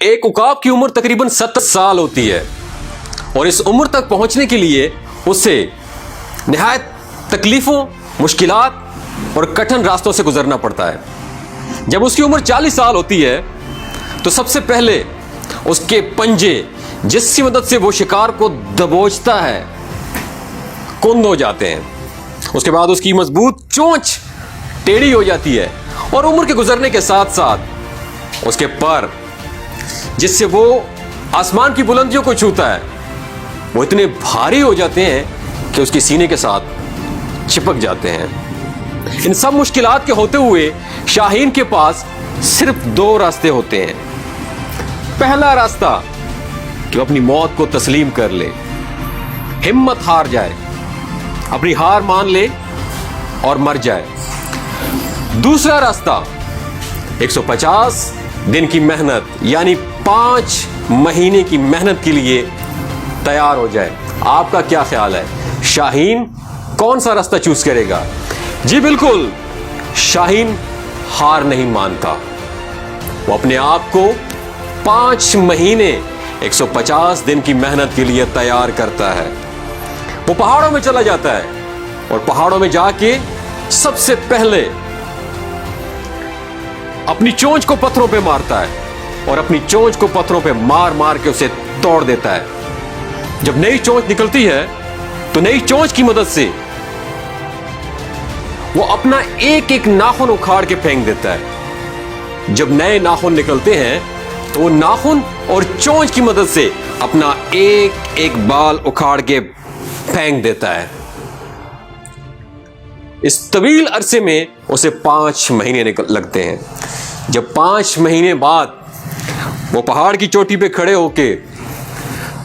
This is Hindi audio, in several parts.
एक उकाब की उम्र तकरीबन 70 साल होती है और इस उम्र तक पहुंचने के लिए उसे निहायत तकलीफों, मुश्किलात और कठिन रास्तों से गुजरना पड़ता है। जब उसकी उम्र 40 साल होती है तो सबसे पहले उसके पंजे, जिसकी मदद से वो शिकार को दबोचता है, कुंद हो जाते हैं। उसके बाद उसकी मजबूत चोंच टेढ़ी हो जाती है और उम्र के गुजरने के साथ साथ उसके पर, जिससे वो आसमान की बुलंदियों को छूता है, वो इतने भारी हो जाते हैं कि उसके सीने के साथ चिपक जाते हैं। इन सब मुश्किलात के होते हुए शाहीन के पास सिर्फ 2 रास्ते होते हैं। पहला रास्ता कि वो अपनी मौत को तस्लीम कर ले, हिम्मत हार जाए, अपनी हार मान ले और मर जाए। दूसरा रास्ता 150 दिन की मेहनत यानी 5 महीने की मेहनत के लिए तैयार हो जाए। आपका क्या ख्याल है, शाहीन कौन सा रास्ता चूज करेगा? जी बिल्कुल, शाहीन हार नहीं मानता। वो अपने आप को 5 महीने 150 दिन की मेहनत के लिए तैयार करता है। वो पहाड़ों में चला जाता है और पहाड़ों में जाके सबसे पहले अपनी चोंच को पत्थरों पे मारता है और अपनी चोंच को पत्थरों पे मार मार के उसे तोड़ देता है। जब नई चोंच निकलती है तो नई चोंच की मदद से वो अपना एक एक नाखून उखाड़ के फेंक देता है। जब नए नाखून निकलते हैं तो वो नाखून और चोंच की मदद से अपना एक एक बाल उखाड़ के फेंक देता है। इस तवील अरसे में उसे 5 महीने लगते हैं। जब 5 महीने बाद वो पहाड़ की चोटी पे खड़े होके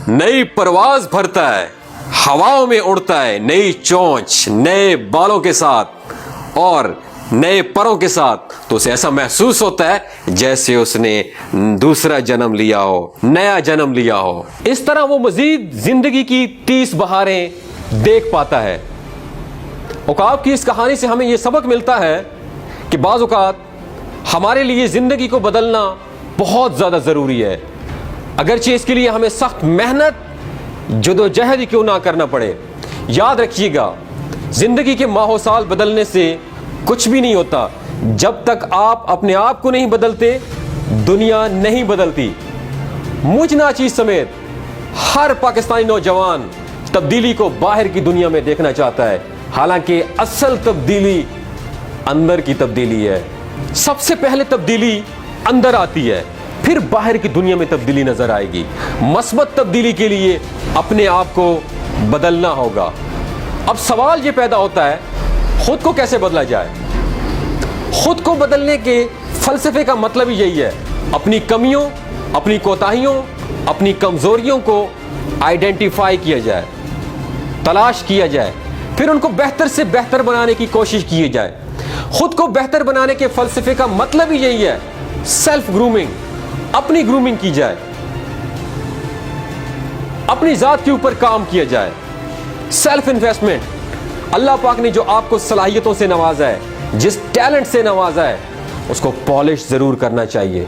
नई परवाज भरता है, हवाओं में उड़ता है, नई चोंच, नए बालों के साथ और नए परों के साथ, तो उसे ऐसा महसूस होता है जैसे उसने दूसरा जन्म लिया हो, नया जन्म लिया हो। इस तरह वो मजीद जिंदगी की 30 बहारें देख पाता है। उकाब की इस कहानी से हमें यह सबक मिलता है कि बाज़ औक़ात हमारे लिए ज़िंदगी को बदलना बहुत ज़्यादा ज़रूरी है, अगरचे इसके लिए हमें सख्त मेहनत, जदोजहद ही क्यों ना करना पड़े। याद रखिएगा, ज़िंदगी के माहो साल बदलने से कुछ भी नहीं होता। जब तक आप अपने आप को नहीं बदलते, दुनिया नहीं बदलती। मुझ नाचीज़ समेत हर पाकिस्तानी नौजवान तब्दीली को बाहर की दुनिया में देखना चाहता है, हालांकि असल तब्दीली अंदर की तब्दीली है। सबसे पहले तब्दीली अंदर आती है, फिर बाहर की दुनिया में तब्दीली नजर आएगी। मस्बत तब्दीली के लिए अपने आप को बदलना होगा। अब सवाल ये पैदा होता है, खुद को कैसे बदला जाए? खुद को बदलने के फलसफे का मतलब ही यही है, अपनी कमियों, अपनी कोताहियों, अपनी कमजोरियों को आइडेंटिफाई किया जाए, तलाश किया जाए, फिर उनको बेहतर से बेहतर बनाने की कोशिश की जाए। खुद को बेहतर बनाने के फलसफे का मतलब ही यही है, सेल्फ ग्रूमिंग, अपनी ग्रूमिंग की जाए, अपनी जात के ऊपर काम किया जाए, सेल्फ इन्वेस्टमेंट। अल्लाह पाक ने जो आपको सलाहियतों से नवाजा है, जिस टैलेंट से नवाजा है, उसको पॉलिश जरूर करना चाहिए।